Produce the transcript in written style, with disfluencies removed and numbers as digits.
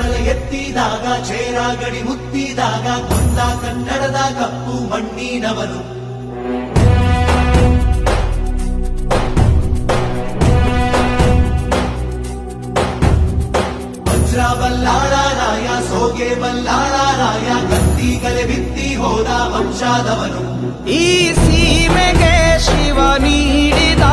ತಲೆ ಎತ್ತಿದಾಗ ಚೇರ ಗಡಿ ಮುತ್ತಿದಾಗ ಕೊಂದ ಕನ್ನಡದ ಕಪ್ಪು ಮಣ್ಣಿನವನು. ವಜ್ರ ಬಲ್ಲಾಳರಾಯ ಸೋಗೆ ಬಲ್ಲಾಳರಾಯ ಕತ್ತಿಗಲೆ ಬಿತ್ತಿ ಹೋದ ವಂಶಾದವನು. ಈ ಸೀಮೆಗೆ ಶಿವ ನೀಡಿದ